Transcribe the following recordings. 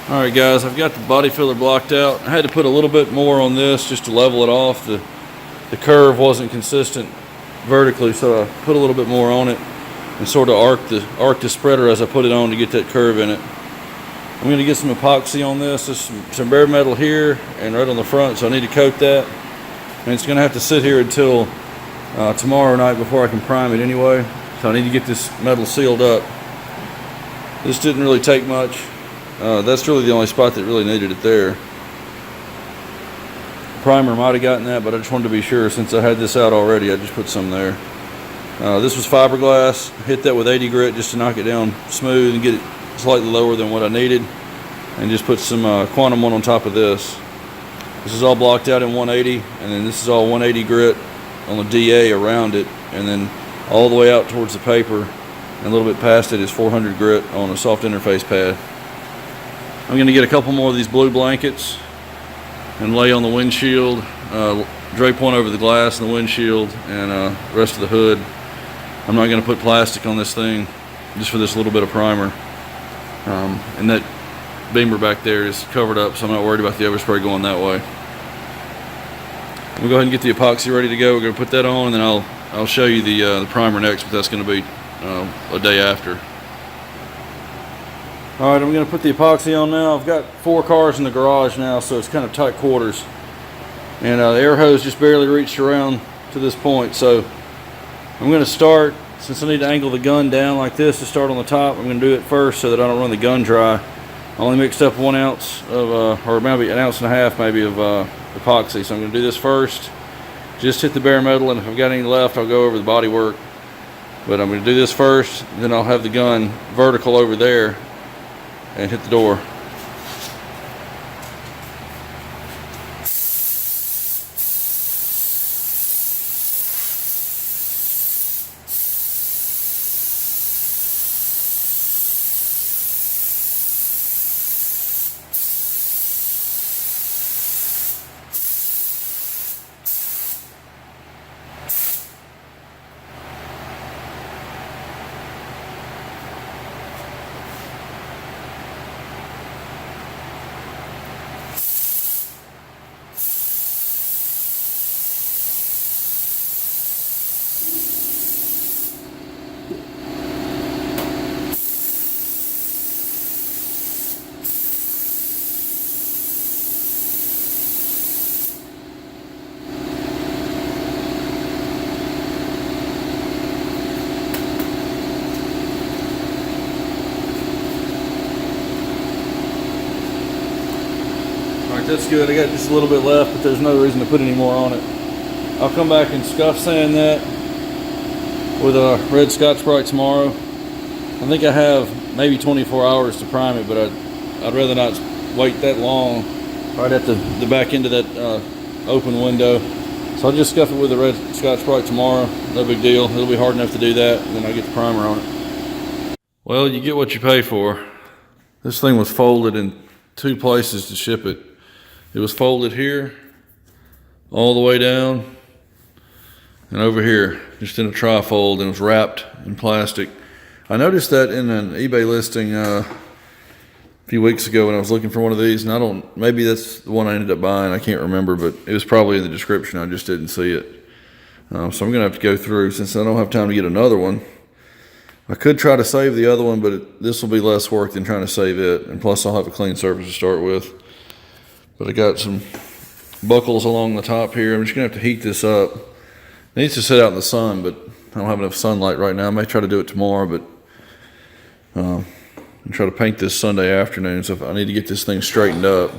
Alright guys, I've got the body filler blocked out. I had to put a little bit more on this just to level it off. The curve wasn't consistent vertically, so I put a little bit more on it and sort of arc the spreader as I put it on to get that curve in it. I'm going to get some epoxy on this. There's some bare metal here and right on the front, so I need to coat that. And it's going to have to sit here until tomorrow night before I can prime it anyway. So I need to get this metal sealed up. This didn't really take much. That's really the only spot that really needed it there. The primer might have gotten that, but I just wanted to be sure since I had this out already. I just put some there. This was fiberglass. Hit that with 80 grit just to knock it down smooth and get it slightly lower than what I needed. And just put some quantum one on top of this. This is all blocked out in 180, and then this is all 180 grit on the DA around it, and then all the way out towards the paper and a little bit past it is 400 grit on a soft interface pad. I'm going to get a couple more of these blue blankets and lay on the windshield, drape one over the glass and the windshield and the rest of the hood. I'm not going to put plastic on this thing just for this little bit of primer. And that beamer back there is covered up, so I'm not worried about the overspray going that way. We'll go ahead and get the epoxy ready to go. We're going to put that on, and then I'll show you the primer next, but that's going to be a day after. Alright, I'm going to put the epoxy on now. I've got 4 cars in the garage now, so it's kind of tight quarters. And the air hose just barely reached around to this point, so I'm going to start, since I need to angle the gun down like this to start on the top, I'm going to do it first so that I don't run the gun dry. I only mixed up 1 ounce of, or maybe 1.5 ounces maybe of epoxy, so I'm going to do this first. Just hit the bare metal, and if I've got any left, I'll go over the body work. But I'm going to do this first, then I'll have the gun vertical over there and hit the door. That's good. I got just a little bit left, but there's no reason to put any more on it. I'll come back and scuff sand that with a red Scotch-Brite tomorrow. I think I have maybe 24 hours to prime it, but I'd rather not wait that long right at the back end of that open window. So I'll just scuff it with a red Scotch-Brite tomorrow. No big deal. It'll be hard enough to do that, and then I'll get the primer on it. Well, you get what you pay for. This thing was folded in 2 places to ship it. It was folded here, all the way down, and over here, just in a trifold, and it was wrapped in plastic. I noticed that in an eBay listing a few weeks ago when I was looking for one of these, and maybe that's the one I ended up buying, I can't remember, but it was probably in the description, I just didn't see it. So I'm gonna have to go through, since I don't have time to get another one. I could try to save the other one, but this will be less work than trying to save it, and plus I'll have a clean surface to start with. But I got some buckles along the top here. I'm just gonna have to heat this up. It needs to sit out in the sun, but I don't have enough sunlight right now. I may try to do it tomorrow, but I'll try to paint this Sunday afternoon. So if I need to get this thing straightened up.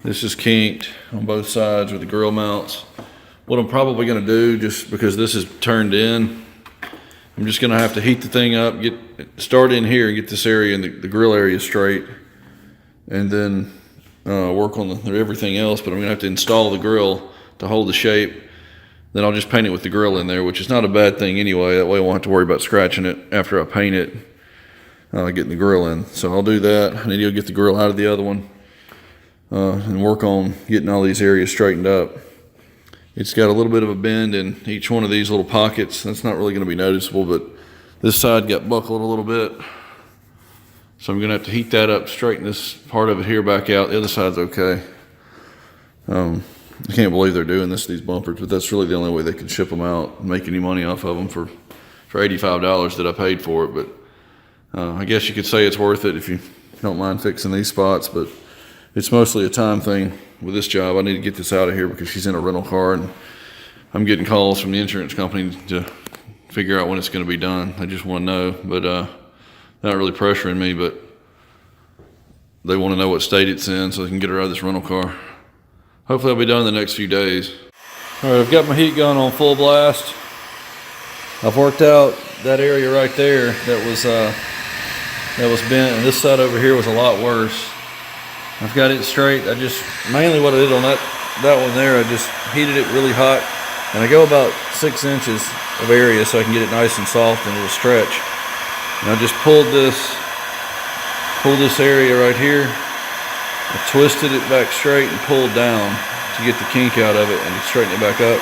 This is kinked on both sides with the grill mounts. What I'm probably gonna do, just because this is turned in, I'm just gonna have to heat the thing up, start in here and get this area and the grill area straight, and then work on everything else. But I'm gonna have to install the grill to hold the shape. Then I'll just paint it with the grill in there, which is not a bad thing anyway. That way I won't have to worry about scratching it after I paint it, getting the grill in. So I'll do that. I need to go get the grill out of the other one and work on getting all these areas straightened up. It's got a little bit of a bend in each one of these little pockets. That's not really gonna be noticeable, but this side got buckled a little bit. So I'm gonna have to heat that up, straighten this part of it here back out. The other side's okay. I can't believe they're doing this to these bumpers, but that's really the only way they can ship them out and make any money off of them for $85 that I paid for it. But I guess you could say it's worth it if you don't mind fixing these spots, but it's mostly a time thing with this job. I need to get this out of here because she's in a rental car, and I'm getting calls from the insurance company to figure out when it's going to be done. I just want to know, but not really pressuring me, but they want to know what state it's in so they can get her out of this rental car. Hopefully I'll be done in the next few days. All right, I've got my heat gun on full blast. I've worked out that area right there that was bent, and this side over here was a lot worse. I've got it straight. Mainly what I did on that one there, I just heated it really hot, and I go about 6 inches of area so I can get it nice and soft and it'll stretch. And I just pulled this area right here. I twisted it back straight and pulled down to get the kink out of it and straighten it back up.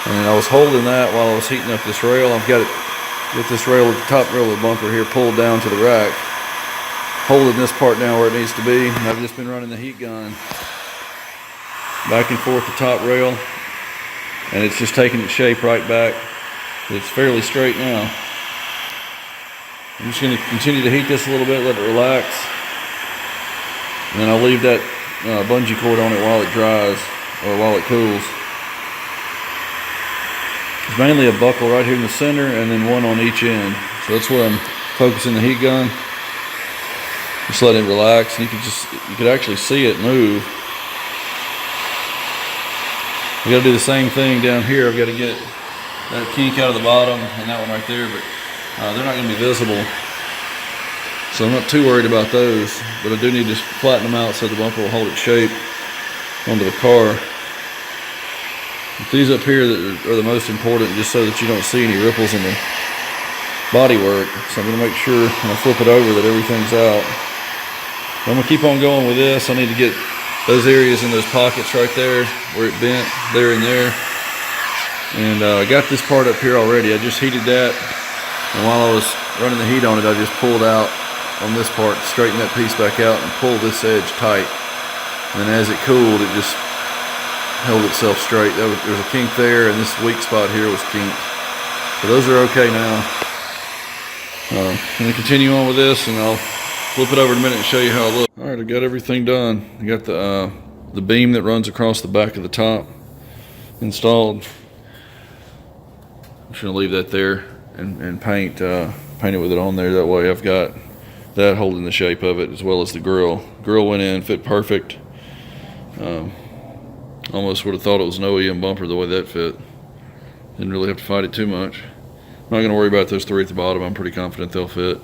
And I was holding that while I was heating up this rail. I've got this rail, the top rail of the bumper here, pulled down to the rack, holding this part down where it needs to be. And I've just been running the heat gun back and forth the top rail, and it's just taking its shape right back. It's fairly straight now. I'm just going to continue to heat this a little bit, let it relax. And then I'll leave that bungee cord on it while it dries, or while it cools. There's mainly a buckle right here in the center and then one on each end. So that's where I'm focusing the heat gun. Just let it relax, and you could actually see it move. I got to do the same thing down here. I've got to get that kink out of the bottom and that one right there, but they're not going to be visible. So I'm not too worried about those, but I do need to flatten them out so the bumper will hold its shape onto the car. But these up here that are the most important, just so that you don't see any ripples in the bodywork. So I'm going to make sure when I flip it over that everything's out. I'm going to keep on going with this. I need to get those areas in those pockets right there where it bent, there and there. And I got this part up here already. I just heated that, and while I was running the heat on it, I just pulled out on this part, straighten that piece back out and pull this edge tight. And then as it cooled, it just held itself straight. There was a kink there, and this weak spot here was kinked. So those are okay now. I'm going to continue on with this, and I'll flip it over in a minute and show you how it looks. All right, I got everything done. I got the beam that runs across the back of the top installed. I'm just going to leave that there and paint it with it on there. That way I've got that holding the shape of it, as well as the grill. Grill went in, fit perfect. Almost would have thought it was an OEM bumper the way that fit. Didn't really have to fight it too much. I'm not going to worry about those three at the bottom. I'm pretty confident they'll fit,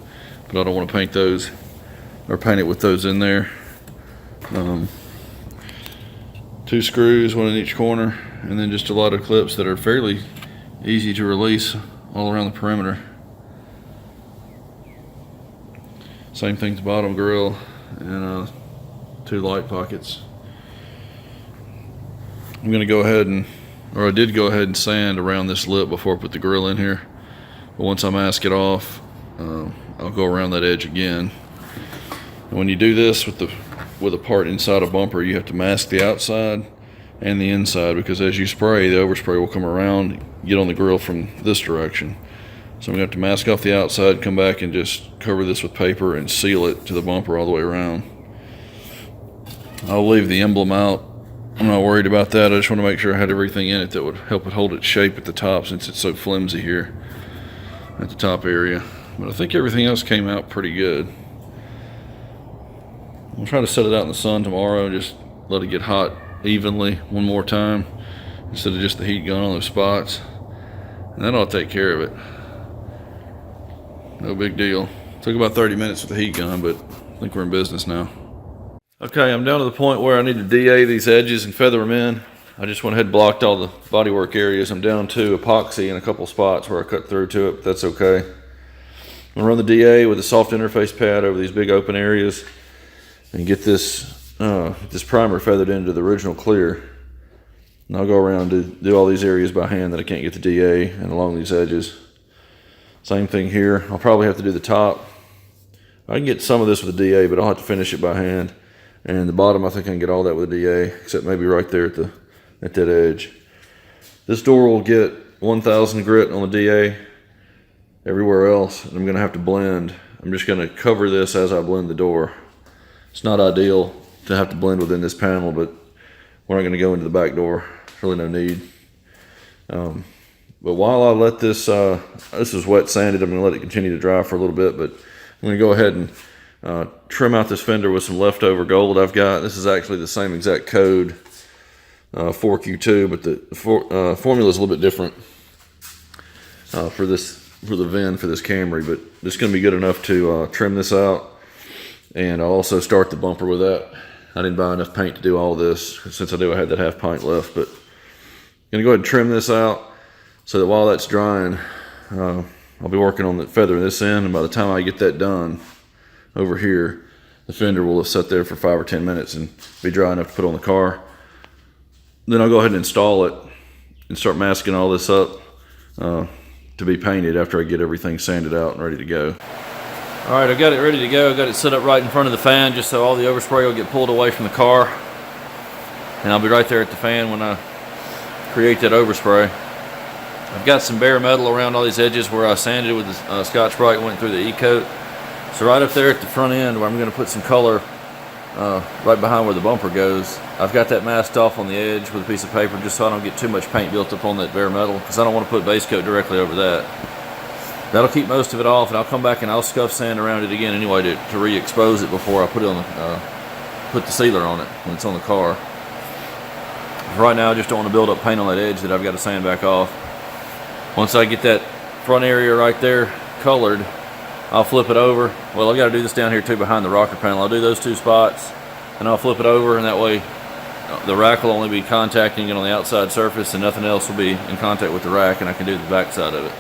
but I don't want to paint those or paint it with those in there. 2 screws, one in each corner, and then just a lot of clips that are fairly easy to release all around the perimeter. Same thing to the bottom grill, and 2 light pockets. I'm going to go ahead I did go ahead and sand around this lip before I put the grill in here. But once I mask it off, I'll go around that edge again. And when you do this with a part inside a bumper, you have to mask the outside and the inside, because as you spray, the overspray will come around, get on the grill from this direction. So I'm going to have to mask off the outside, come back and just cover this with paper and seal it to the bumper all the way around. I'll leave the emblem out. I'm not worried about that. I just want to make sure I had everything in it that would help it hold its shape at the top, since it's so flimsy here at the top area. But I think everything else came out pretty good. I'll try to set it out in the sun tomorrow, just let it get hot evenly one more time instead of just the heat gun on those spots, and then I'll take care of it. No big deal. Took about 30 minutes with the heat gun, but I think we're in business now. Okay, I'm down to the point where I need to DA these edges and feather them in. I just went ahead and blocked all the bodywork areas. I'm down to epoxy in a couple spots where I cut through to it, but that's okay. I'm gonna run the DA with a soft interface pad over these big open areas and get this primer feathered into the original clear. And I'll go around and do all these areas by hand that I can't get the DA and along these edges. Same thing here. I'll probably have to do the top I can get some of this with a DA, but I'll have to finish it by hand. And the bottom, I think I can get all that with a DA, except maybe right there at that edge. This door will get 1000 grit on the DA. Everywhere else, I'm gonna have to blend. I'm just gonna cover this as I blend the door. It's not ideal to have to blend within this panel, but we're not gonna go into the back door. There's really no need. But while I let this, this is wet sanded, I'm gonna let it continue to dry for a little bit, but I'm gonna go ahead and trim out this fender with some leftover gold I've got. This is actually the same exact code, 4Q2, but the formula is a little bit different for the VIN for this Camry, but this is going to be good enough to trim this out. And I'll also start the bumper with that. I didn't buy enough paint to do all this. Since I do, I had that half pint left, but I'm going to go ahead and trim this out so that while that's drying, I'll be working on the feather this end, and by the time I get that done over here, the fender will have sat there for 5 or 10 minutes and be dry enough to put on the car. Then I'll go ahead and install it and start masking all this up to be painted after I get everything sanded out and ready to go. All right, I've got it ready to go. I've got it set up right in front of the fan just so all the overspray will get pulled away from the car. And I'll be right there at the fan when I create that overspray. I've got some bare metal around all these edges where I sanded it with the Scotch-Brite and went through the E-coat. So right up there at the front end where I'm going to put some color right behind where the bumper goes, I've got that masked off on the edge with a piece of paper just so I don't get too much paint built up on that bare metal, because I don't want to put base coat directly over that. That'll keep most of it off, and I'll come back and I'll scuff sand around it again anyway to re-expose it before I put it on put the sealer on it when it's on the car. Right now I just don't want to build up paint on that edge that I've got to sand back off. Once I get that front area right there colored, I'll flip it over. Well, I've got to do this down here too behind the rocker panel. I'll do those 2 spots and I'll flip it over, and that way the rack will only be contacting it on the outside surface and nothing else will be in contact with the rack, and I can do the back side of it.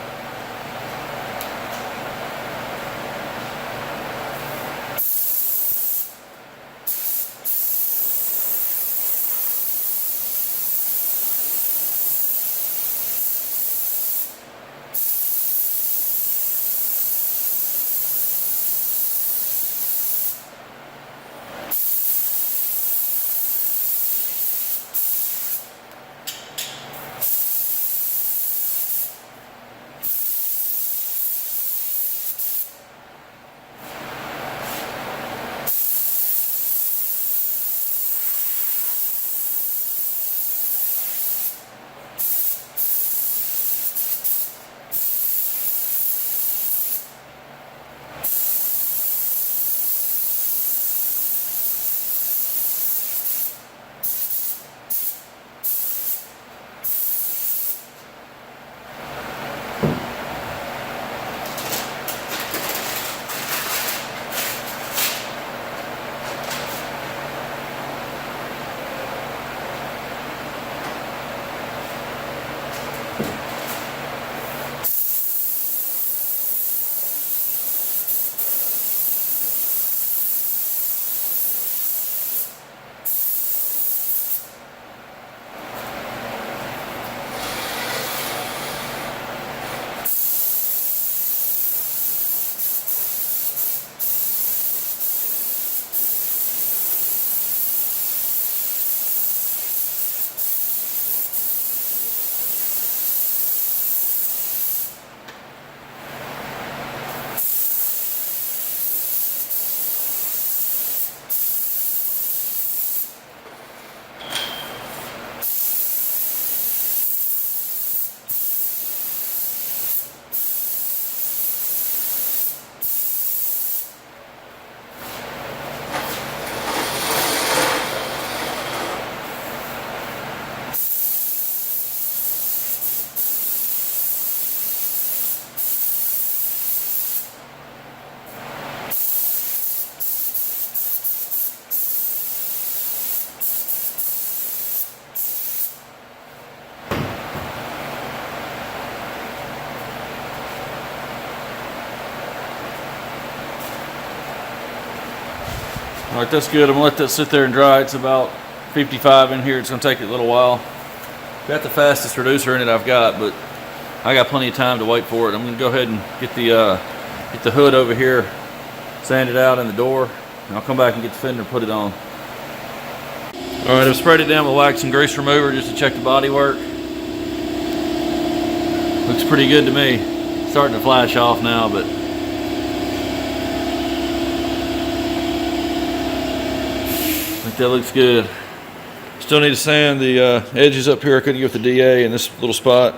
All right, that's good. I'm gonna let that sit there and dry. It's about 55 in here. It's gonna take a little while. Got the fastest reducer in it I've got, but I got plenty of time to wait for it. I'm gonna go ahead and get the hood over here sand it out in the door, and I'll come back and get the fender and put it on. All right, I've sprayed it down with wax and grease remover just to check the body work. Looks pretty good to me. It's starting to flash off now, but I think that looks good. Still need to sand the edges up here. I couldn't get with the DA in this little spot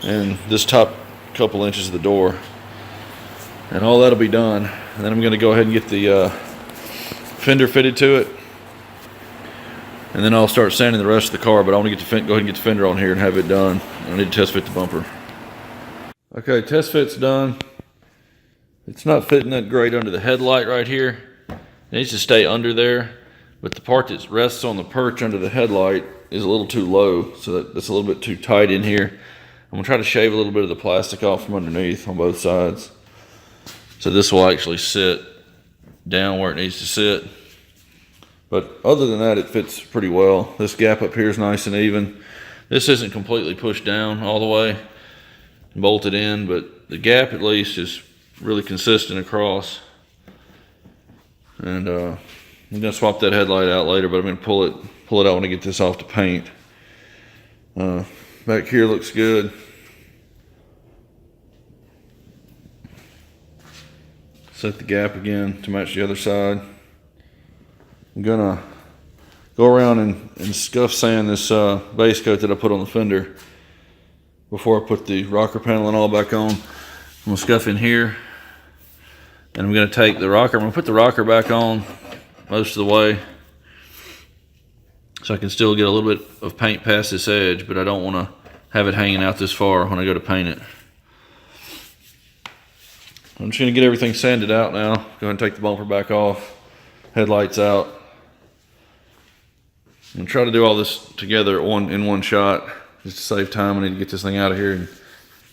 and this top couple inches of the door. And all that'll be done. And then I'm going to go ahead and get the fender fitted to it. And then I'll start sanding the rest of the car, but I want to go ahead and get the fender on here and have it done. I need to test fit the bumper. Okay, test fit's done. It's not fitting that great under the headlight right here. It needs to stay under there, but the part that rests on the perch under the headlight is a little too low, so that's a little bit too tight in here. I'm gonna try to shave a little bit of the plastic off from underneath on both sides. So this will actually sit down where it needs to sit. But other than that, it fits pretty well. This gap up here is nice and even. This isn't completely pushed down all the way and bolted in, but the gap at least is really consistent across. And I'm gonna swap that headlight out later, but I'm gonna pull it out when I get this off to paint. Back here looks good. Set the gap again to match the other side. I'm gonna go around and scuff sand this base coat that I put on the fender before I put the rocker panel and all back on. I'm gonna scuff in here, and I'm gonna take the rocker. I'm gonna put the rocker back on most of the way, so I can still get a little bit of paint past this edge, but I don't want to have it hanging out this far when I go to paint it. I'm just gonna get everything sanded out now. Go ahead and take the bumper back off, headlights out. I'm gonna try to do all this together in one shot, just to save time. I need to get this thing out of here in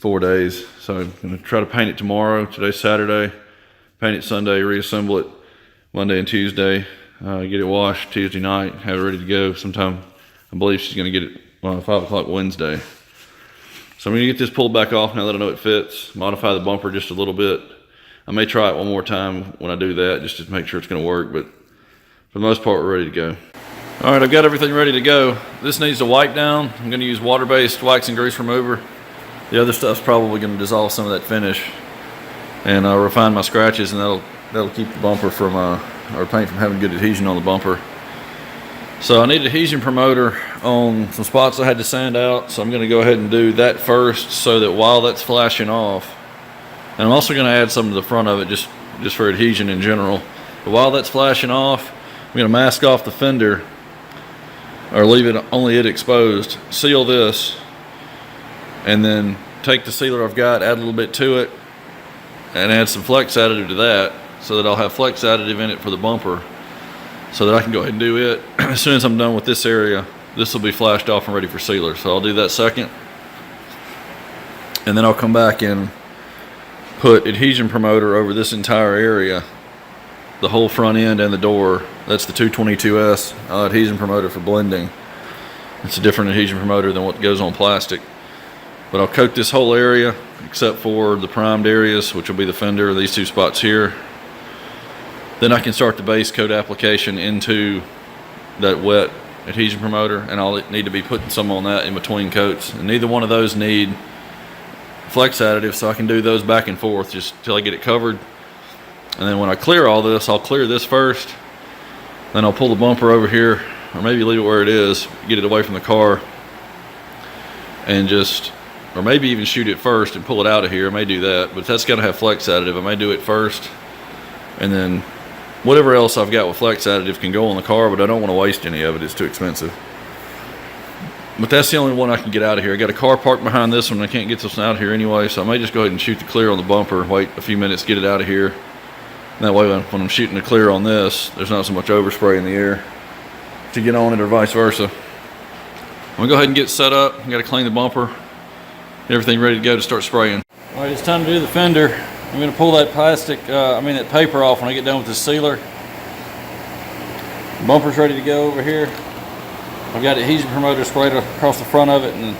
4 days. So I'm gonna try to paint it tomorrow. Today's Saturday. Paint it Sunday, reassemble it Monday and Tuesday. Get it washed Tuesday night, have it ready to go sometime. I believe she's gonna get it 5 o'clock Wednesday. So I'm gonna get this pulled back off now that I know it fits. Modify the bumper just a little bit. I may try it one more time when I do that, just to make sure it's gonna work, but for the most part, we're ready to go. All right, I've got everything ready to go. This needs to wipe down. I'm gonna use water-based wax and grease remover. The other stuff's probably gonna dissolve some of that finish, and refine my scratches, and that'll keep the bumper from, or paint from having good adhesion on the bumper. So I need adhesion promoter on some spots I had to sand out, so I'm gonna go ahead and do that first, so that while that's flashing off, and I'm also gonna add some to the front of it just for adhesion in general. But while that's flashing off, I'm gonna mask off the fender, or leave it only exposed, seal this, and then take the sealer I've got, add a little bit to it, and add some flex additive to that, so that I'll have flex additive in it for the bumper, so that I can go ahead and do it. As soon as I'm done with this area, this will be flashed off and ready for sealer. So I'll do that second, and then I'll come back and put adhesion promoter over this entire area, the whole front end and the door. That's the 222S adhesion promoter for blending. It's a different adhesion promoter than what goes on plastic. But I'll coat this whole area except for the primed areas, which will be the fender, these two spots here. Then I can start the base coat application into that wet adhesion promoter, and I'll need to be putting some on that in between coats. And neither one of those need flex additive, so I can do those back and forth just till I get it covered. And then when I clear all this, I'll clear this first, then I'll pull the bumper over here, or maybe leave it where it is, get it away from the car, and or maybe even shoot it first and pull it out of here. I may do that, but that's got to have flex additive. I may do it first, and then whatever else I've got with flex additive can go on the car, but I don't want to waste any of it. It's too expensive. But that's the only one I can get out of here. I got a car parked behind this one. I can't get this one out of here anyway, so I may just go ahead and shoot the clear on the bumper, wait a few minutes, get it out of here. And that way when I'm shooting the clear on this, there's not so much overspray in the air to get on it, or vice versa. I'm gonna go ahead and get set up. I gotta clean the bumper, get everything ready to go to start spraying. All right, it's time to do the fender. I'm gonna pull that that paper off when I get done with the sealer. The bumper's ready to go over here. I've got adhesion promoter sprayed across the front of it, and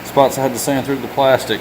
spots I had to sand through the plastic.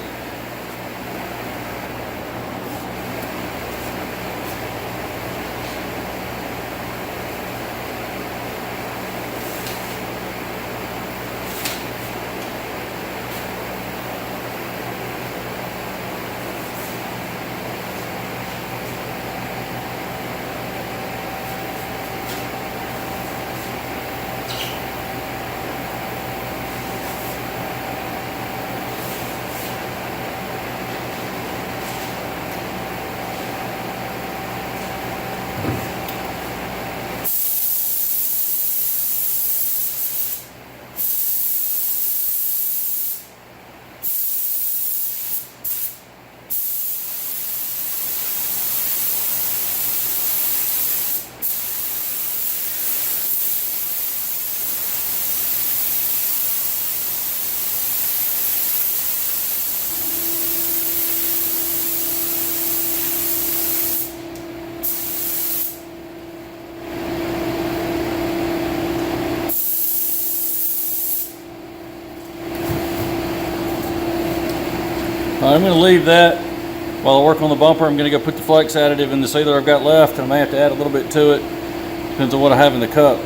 I'm going to leave that while I work on the bumper. I'm going to go put the flex additive in the sealer I've got left. I may have to add a little bit to it. Depends on what I have in the cup.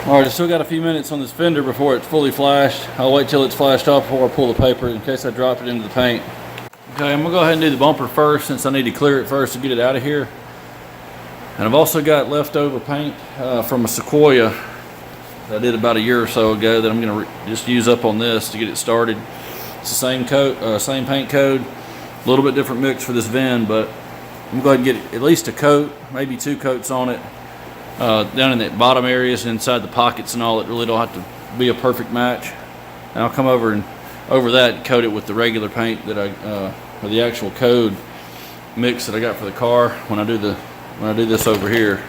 Alright, I still got a few minutes on this fender before it's fully flashed. I'll wait till it's flashed off before I pull the paper in case I drop it into the paint. Okay, I'm going to go ahead and do the bumper first since I need to clear it first to get it out of here. And I've also got leftover paint from a Sequoia that I did about a year or so ago that I'm going to just use up on this to get it started. It's the same coat, same paint code, a little bit different mix for this VIN, but I'm going to go ahead and get at least a coat, maybe 2 coats on it. Down in the bottom areas, inside the pockets and all, it really don't have to be a perfect match. And I'll come over and over that and coat it with the regular paint that or the actual code mix that I got for the car when I do this over here.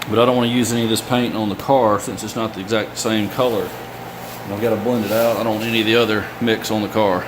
But I don't want to use any of this paint on the car since it's not the exact same color. And I've got to blend it out. I don't want any of the other mix on the car.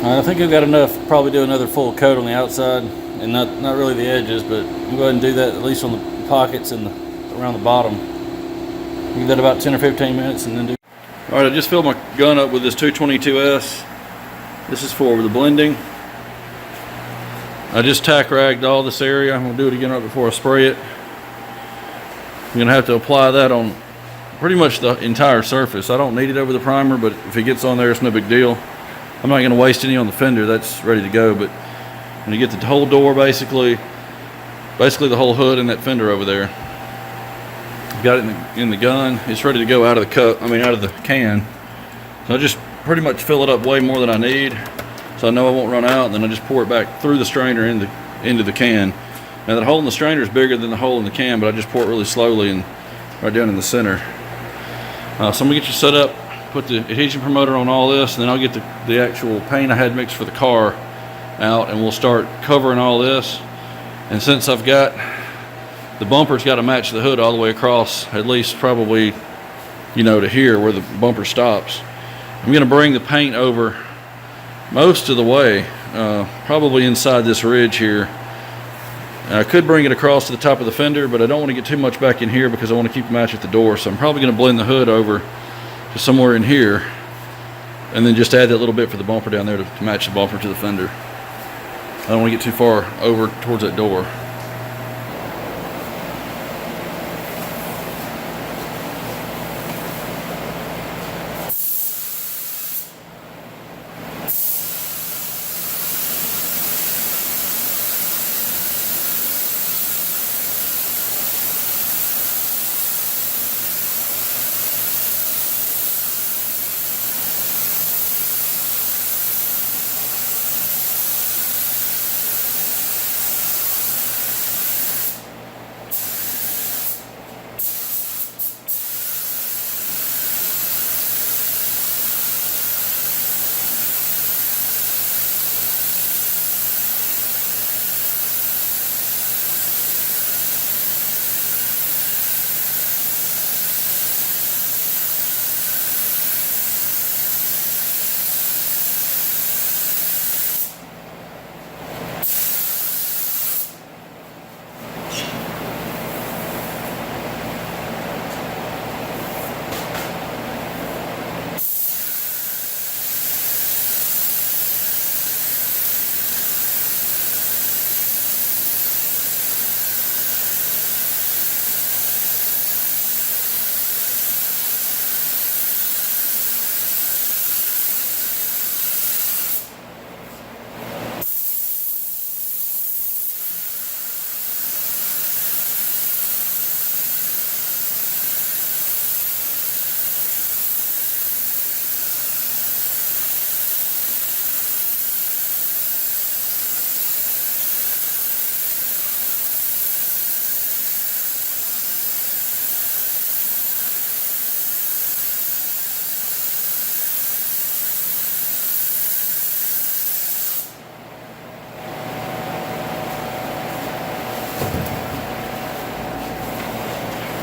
I think I've got enough to probably do another full coat on the outside and not really the edges, but I'm going to do that at least on the pockets and around the bottom. Give that about 10 or 15 minutes and then do. Alright, I just filled my gun up with this 222S. This is for the blending. I just tack ragged all this area. I'm going to do it again right before I spray it. I'm going to have to apply that on pretty much the entire surface. I don't need it over the primer, but if it gets on there, it's no big deal. I'm not going to waste any on the fender. That's ready to go, but I'm going to get the whole door basically, basically the whole hood and that fender over there. Got it in the gun. It's ready to go out of the cup. I mean, out of the can. So I just pretty much fill it up way more than I need, so I know I won't run out. And then I just pour it back through the strainer into the can. Now that hole in the strainer is bigger than the hole in the can, but I just pour it really slowly and right down in the center. So I'm gonna get you set up, put the adhesion promoter on all this, and then I'll get the actual paint I had mixed for the car out, and we'll start covering all this. And since I've got the bumper's got to match the hood all the way across, at least probably, you know, to here where the bumper stops. I'm gonna bring the paint over most of the way, probably inside this ridge here. I could bring it across to the top of the fender, but I don't want to get too much back in here because I want to keep the match at the door. So I'm probably going to blend the hood over to somewhere in here, and then just add that little bit for the bumper down there to match the bumper to the fender. I don't want to get too far over towards that door.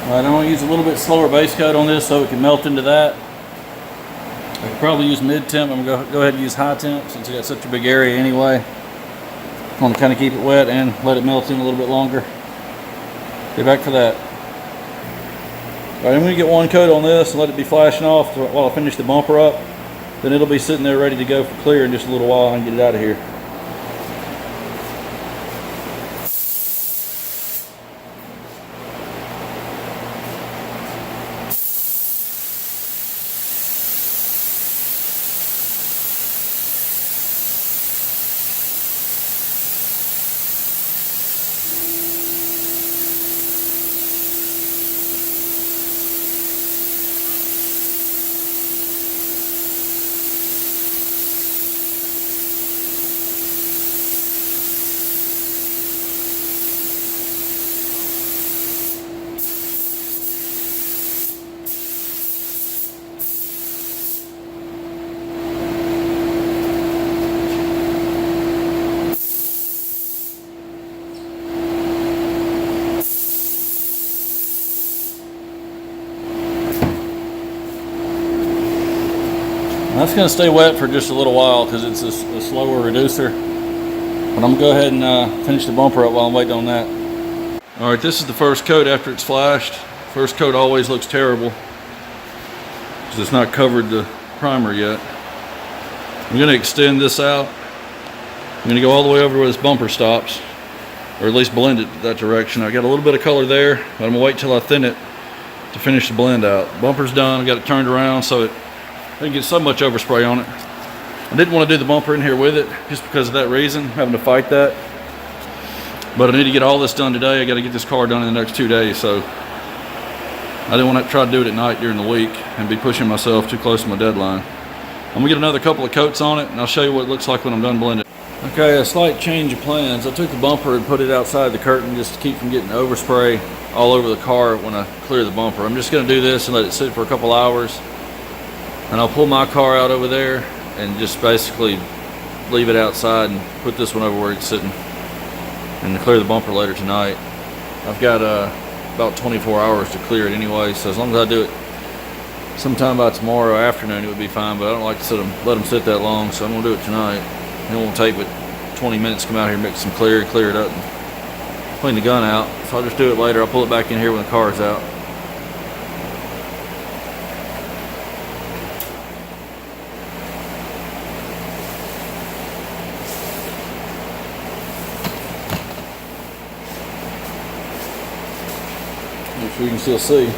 Alright, I'm going to use a little bit slower base coat on this so it can melt into that. I could probably use mid-temp. I'm going to go ahead and use high temp since I got such a big area anyway. I want to kind of keep it wet and let it melt in a little bit longer. Get back for that. Alright, I'm going to get one coat on this and let it be flashing off while I finish the bumper up. Then it'll be sitting there ready to go for clear in just a little while and get it out of here. That's going to stay wet for just a little while because it's a slower reducer. But I'm going to go ahead and finish the bumper up while I'm waiting on that. Alright, this is the first coat after it's flashed. First coat always looks terrible because it's not covered the primer yet. I'm going to extend this out. I'm going to go all the way over to where this bumper stops, or at least blend it that direction. I got a little bit of color there, but I'm going to wait till I thin it to finish the blend out. Bumper's done. I got it turned around so it didn't get so much overspray on it. I didn't want to do the bumper in here with it just because of that reason, having to fight that. But I need to get all this done today. I got to get this car done in the next 2 days, so I didn't want to try to do it at night during the week and be pushing myself too close to my deadline. I'm gonna get another couple of coats on it, and I'll show you what it looks like when I'm done blending. Okay, a slight change of plans. I took the bumper and put it outside the curtain just to keep from getting overspray all over the car when I clear the bumper. I'm just gonna do this and let it sit for a couple hours, and I'll pull my car out over there and just basically leave it outside and put this one over where it's sitting, and clear the bumper later tonight. I've got about 24 hours to clear it anyway, so as long as I do it sometime by tomorrow afternoon, it would be fine, but I don't like to let them sit that long, so I'm gonna do it tonight. It won't take but 20 minutes to come out here, mix some clear it up, and clean the gun out. So I'll just do it later. I'll pull it back in here when the car's out. Make sure you can still see.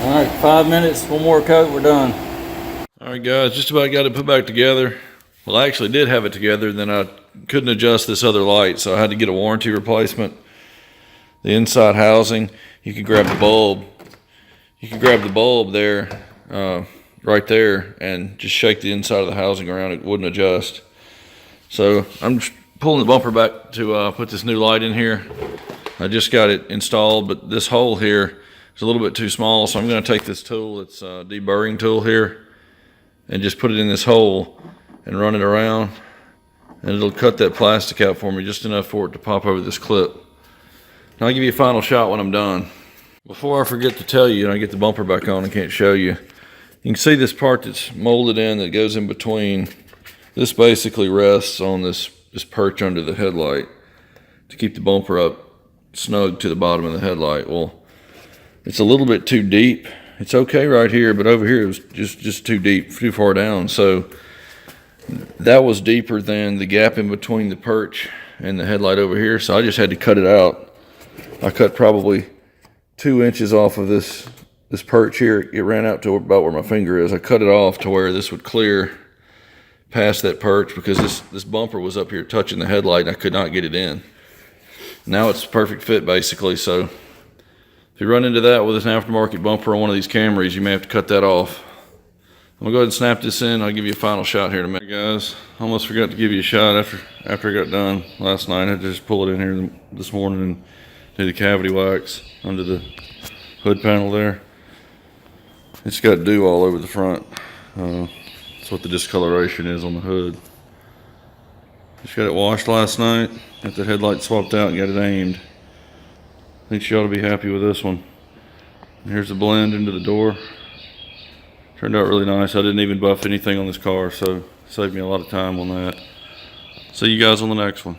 All right, 5 minutes, one more coat, we're done. All right, guys, just about got it put back together. Well, I actually did have it together, then I couldn't adjust this other light, so I had to get a warranty replacement. The inside housing, you can grab the bulb. You can grab the bulb there, right there, and just shake the inside of the housing around. It wouldn't adjust. So I'm just pulling the bumper back to put this new light in here. I just got it installed, but this hole here is a little bit too small, so I'm going to take this tool, it's a deburring tool here, and just put it in this hole and run it around and it'll cut that plastic out for me just enough for it to pop over this clip. And I'll give you a final shot when I'm done. Before I forget to tell you, and I get the bumper back on, I can't show you. You can see this part that's molded in that goes in between. This basically rests on this perch under the headlight to keep the bumper up snug to the bottom of the headlight. Well, it's a little bit too deep. It's okay right here, but over here it was just too deep, too far down. So that was deeper than the gap in between the perch and the headlight over here. So I just had to cut it out. I cut probably 2 inches off of this perch here. It ran out to about where my finger is. I cut it off to where this would clear past that perch because this bumper was up here touching the headlight and I could not get it in. Now it's a perfect fit basically. So if you run into that with an aftermarket bumper on one of these Camrys, you may have to cut that off. I'm gonna go ahead and snap this in. I'll give you a final shot here in a minute. Guys, almost forgot to give you a shot after I got done last night. I had to just pull it in here this morning and do the cavity wax under the hood panel there. It's got dew all over the front. That's what the discoloration is on the hood. Just got it washed last night. Got the headlight swapped out and got it aimed. I think she ought to be happy with this one. And here's the blend into the door. Turned out really nice. I didn't even buff anything on this car, so saved me a lot of time on that. See you guys on the next one.